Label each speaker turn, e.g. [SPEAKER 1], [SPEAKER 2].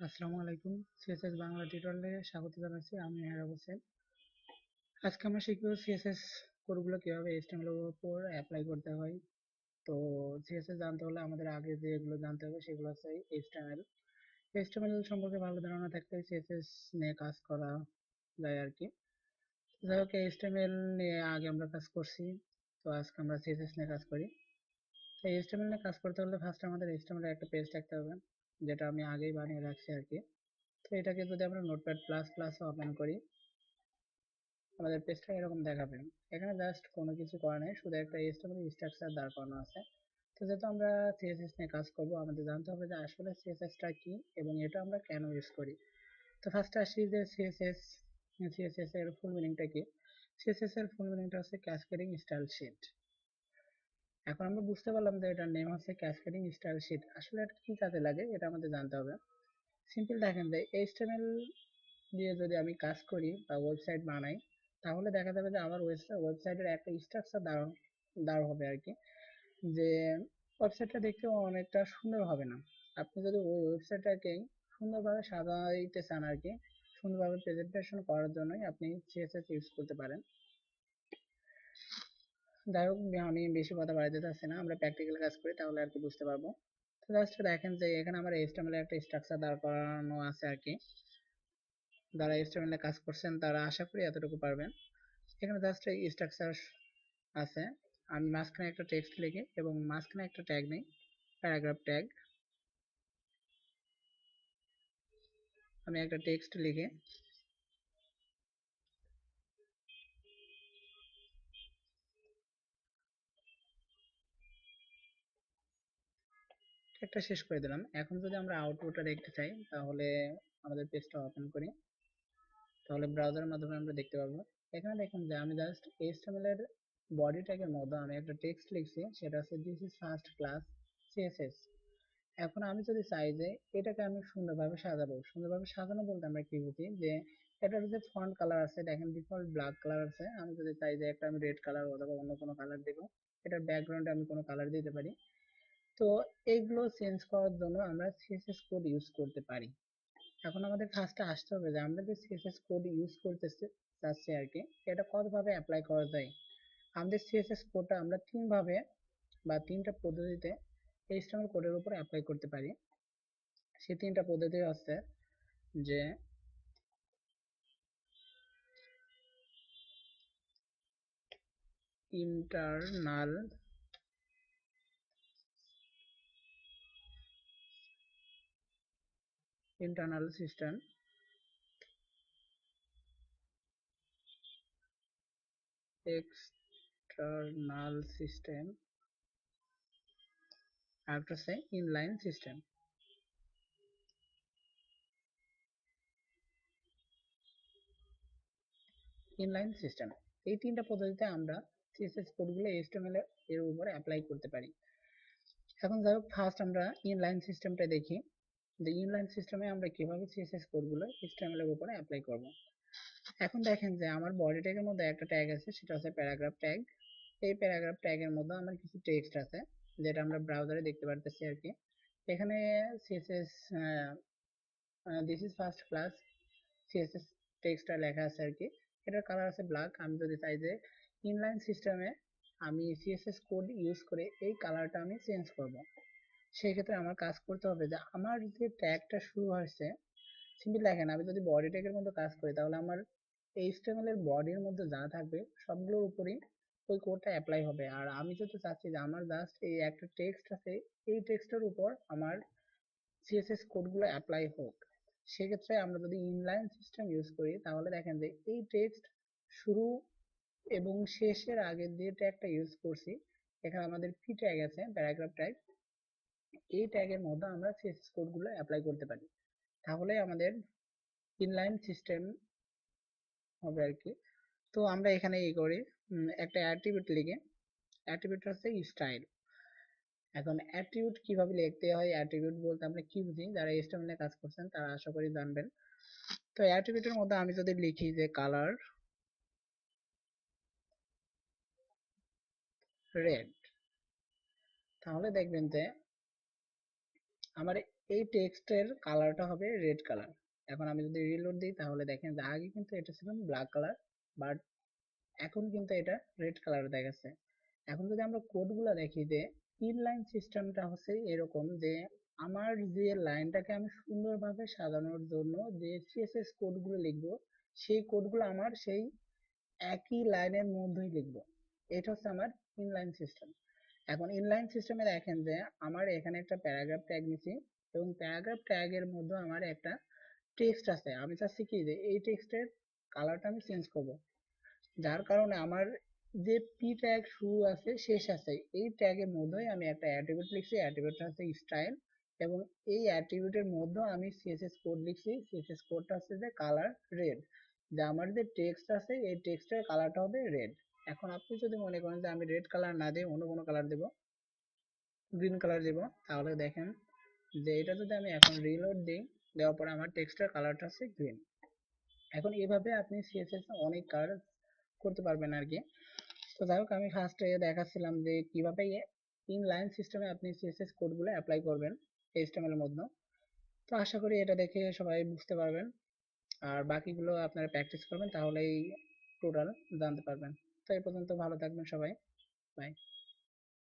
[SPEAKER 1] আসসালামু আলাইকুম। সিএসএস বাংলা টিউটোরিয়ালে স্বাগত জানাচ্ছি। আমি মেহের হোসেন। আজকে আমরা শিখব সিএসএস কোডগুলো কিভাবে এইচটিএমএল এর উপর অ্যাপ্লাই করতে হয়। তো সিএসএস জানতে হলে আমাদের আগে যেগুলো জানতে হবে সেগুলো হচ্ছে এইচটিএমএল। এইচটিএমএল সম্পর্কে ভালো ধারণা থাকলে সিএসএস নিয়ে কাজ করা যায় আর কি। যাই হোক, এইচটিএমএল নিয়ে আগে আমরা কাজ করছি, তো আজকে আমরা সিএসএস নিয়ে কাজ করি। তো এইচটিএমএল নিয়ে কাজ করতে হলে ফার্স্ট আমাদের এইচটিএমএল এর একটা পেজ থাকতে হবে, যেটা আমি আগেই বানিয়ে রাখছি আর কি। তো এটাকে যদি আমরা নোটপ্যাড প্লাস প্লাস ওপেন করি, আমাদের পেজটা এরকম দেখাবে। এখানে জাস্ট কোনো কিছু করা নেই, শুধু একটা HTML স্ট্রাকচার দাঁড় করানো আছে। তো যেহেতু আমরা সিএসএস নিয়ে কাজ করব, আমাদের জানতে হবে যে আসলে সিএসএসটা কি এবং এটা আমরা কেন ইউজ করি। তো ফার্স্টে আসি যে সিএসএস এর ফুল মিনিংটা কি। সিএসএস এর ফুল মিনিংটা হচ্ছে ক্যাসকেডিং স্টাইল শিট। এখন আমরা বুঝতে পারলাম যে এটার নেম হচ্ছে ক্যাসকেডিং স্টাইল শিট। আসলে এটা কি কাজে লাগে এটা আমাদের জানতে হবে। সিম্পল দেখেন যে এইচটিএমএল দিয়ে যদি আমি কাজ করি বা ওয়েবসাইট বানাই, তাহলে দেখা যাবে যে আমার ওয়েবসাইটের একটা স্ট্রাকচার দাঁড় হবে আর কি। যে ওয়েবসাইটটা দেখতে অনেকটা সুন্দর হবে না। আপনি যদি ওই ওয়েবসাইটটাকে সুন্দরভাবে সাজাইতে চান আর কি, সুন্দরভাবে প্রেজেন্টেশন করার জন্যই আপনি সিএসএস ইউজ করতে পারেন। যাই হোক, আমি বেশি কথা বাড়াতে চাচ্ছি না, আমরা প্র্যাকটিক্যাল কাজ করি তাহলে আর কি বুঝতে পারবো। তো জাস্ট দেখেন যে এখানে আমার এইচটিএমএল এর একটা স্ট্রাকচার দাঁড় করানো আছে আর কি। যারা এইচটিএমএল এ কাজ করছেন তারা আশা করি এতটুকু পারবেন। এখানে জাস্ট এই স্ট্রাকচার আছে। আমি মাঝখানে একটা টেক্সট লিখি এবং মাঝখানে একটা ট্যাগ নেই, প্যারাগ্রাফ ট্যাগ। আমি একটা টেক্সট লিখে একটা শেষ করে দিলাম। এখন যদি আমরা আউটপুটটা দেখতে চাই তাহলে আমাদের পেজটা ওপেন করি, তাহলে ব্রাউজারের মাধ্যমে আমরা দেখতে পারবো। এখানে দেখুন যে আমি জাস্ট এইচটিএমএল এর বডি ট্যাগের মধ্যে আমি একটা টেক্সট লিখছি, সেটা হচ্ছে this is first class CSS. এখন আমি যদি চাই যে এটাকে আমি সুন্দরভাবে সাজাবো, সুন্দরভাবে সাজানো বলতে আমরা কি বুঝি, যে এটার যে ফন্ট কালার আছে দেখেন ডিফল্ট ব্ল্যাক কালার আছে। আমি যদি চাই যে একটা আমি রেড কালার অথবা অন্য কোনো কালার দেবো, এটার ব্যাকগ্রাউন্ডে আমি কোনো কালার দিতে পারি। তো এইগুলো চেঞ্জ করার জন্য আমরা সিএসএস কোড ইউজ করতে পারি। এখন আমাদের ফার্স্টে আসতে হবে যে আমরা যে সিএসএস কোড ইউজ করতে চাচ্ছি আর কি, এটা কতভাবে অ্যাপ্লাই করা যায়। আমাদের সিএসএস কোডটা আমরা তিনভাবে বা তিনটা পদ্ধতিতে এইচটিএমএল কোডের উপর অ্যাপ্লাই করতে পারি। সেই তিনটা পদ্ধতি হচ্ছে যে internal internal system, external system, আর একটা হচ্ছে ইনলাইন সিস্টেম। ইনলাইন সিস্টেম, এই তিনটা পদ্ধতিতে আমরা সিএসএস কোডগুলো এইচটিএমএল এর উপরে অ্যাপ্লাই করতে পারি। এখন যাই হোক, ফার্স্ট আমরা ইনলাইন সিস্টেমটা দেখি যে ইনলাইন সিস্টেমে আমরা কিভাবে সিএসএস কোডগুলো এইচটিএমএল এর উপরে অ্যাপ্লাই করব। এখন দেখেন যে আমার বডি ট্যাগের মধ্যে একটা ট্যাগ আছে, সেটা হচ্ছে প্যারাগ্রাফ ট্যাগ। এই প্যারাগ্রাফ ট্যাগের মধ্যে আমার কিছু টেক্সট আছে, যেটা আমরা ব্রাউজারে দেখতে পারতেছি আর কি। এখানে CSS this is first class CSS টেক্সটটা লেখা আছে আর কি। এটার কালার আছে ব্ল্যাক। আমি যদি চাই যে ইনলাইন সিস্টেমে আমি সিএসএস কোড ইউজ করে এই কালারটা আমি চেঞ্জ করব, সেই ক্ষেত্রে আমার কাজ করতে হবে যে আমার যে ট্যাগটা শুরু হয়েছে, সিম্পল দেখেন আমি যদি বডি ট্যাগের মধ্যে কাজ করি তাহলে আমার এইচটিএমএল এর বডির মধ্যে যা থাকবে সবগুলোর উপরেই ওই কোডটা অ্যাপ্লাই হবে। আর আমি যদি চাচ্ছি যে আমার জাস্ট এই একটা টেক্সট আছে, এই টেক্সটের উপর আমার সিএসএস কোডগুলো অ্যাপ্লাই হোক, সেক্ষেত্রে আমরা যদি ইনলাইন সিস্টেম ইউজ করি তাহলে দেখেন যে এই টেক্সট শুরু এবং শেষের আগে যে ট্যাগটা ইউজ করছি, এখানে আমাদের পি ট্যাগ আছে, প্যারাগ্রাফ ট্যাগ। এই ট্যাগের মধ্যে আমরা সিএসএস কোডগুলো অ্যাপ্লাই করতে পারি, তাহলে আমাদের ইনলাইন সিস্টেম হবে আর কি। তো আমরা এখানে এই করি, একটা অ্যাট্রিবিউট লিখে, অ্যাট্রিবিউট হচ্ছে স্টাইল। এখন অ্যাট্রিবিউট কিভাবে লিখতে হয়, অ্যাট্রিবিউট বলতে আমরা কি বুঝি, যারা এইচটিএমএল এ কাজ করছেন তারা আশা করি জানবেন। তো অ্যাট্রিবিউটের মধ্যে আমি যদি লিখি যে কালার রেড, তাহলে দেখবেন যে আমার এই টেক্সটের কালারটা হবে রেড কালার। এখন আমি যদি রিলোড দিই তাহলে দেখেন যে আগে কিন্তু এটা ছিল ব্ল্যাক কালার, বাট এখন কিন্তু এটা রেড কালার দেখাচ্ছে। এখন যদি আমরা কোডগুলো দেখি যে ইনলাইন সিস্টেমটা হচ্ছে এরকম যে আমার যে লাইনটাকে আমি সুন্দরভাবে সাজানোর জন্য যে সিএসএস কোডগুলো লিখবো, সেই কোডগুলো আমার সেই একই লাইনের মধ্যেই লিখবো। এটা হচ্ছে আমার ইনলাইন সিস্টেম। এখন ইনলাইন সিস্টেমে দেখেন যে আমার এখানে একটা প্যারাগ্রাফ ট্যাগ নিছি, এবং প্যারাগ্রাফ ট্যাগের মধ্যে আমার একটা টেক্সট আছে। আমি চাচ্ছি কি যে এই টেক্সটের কালারটা আমি চেঞ্জ করব, যার কারণে আমার যে পি ট্যাগ শুরু আছে শেষ আছে এই ট্যাগের মধ্যেই আমি একটা অ্যাট্রিবিউট লিখছি, অ্যাট্রিবিউটটা হচ্ছে স্টাইল, এবং এই অ্যাট্রিবিউটের মধ্যে আমি সিএসএস কোড লিখছি, সিএসএস কোডটা হচ্ছে যে কালার রেড, যে আমার যে টেক্সট আছে এই টেক্সটের কালারটা হবে রেড। এখন আপনি যদি মনে করেন যে আমি রেড কালার না দিয়ে অন্য কোনো কালার দেব, গ্রিন কালার দেব, তাহলে দেখেন যে এটা যদি আমি এখন রিলোড দিই, দেওয়ার পরে আমার টেক্সটের কালারটা হচ্ছে গ্রিন। এখন এভাবে আপনি সিএসএস অনেক কাজ করতে পারবেন আর কি। তো যাই হোক, আমি ফার্স্টে দেখাচ্ছিলাম যে কিভাবে ইনলাইন সিস্টেমে আপনি সিএসএস কোডগুলো অ্যাপ্লাই করবেন এইচটিএমএল এর মধ্যে। তো আশা করি এটা দেখে সবাই বুঝতে পারবেন, আর বাকিগুলো আপনারা প্র্যাকটিস করবেন, তাহলেই টোটাল জানতে পারবেন। তো এই পর্যন্ত ভালো থাকবেন সবাই, বাই।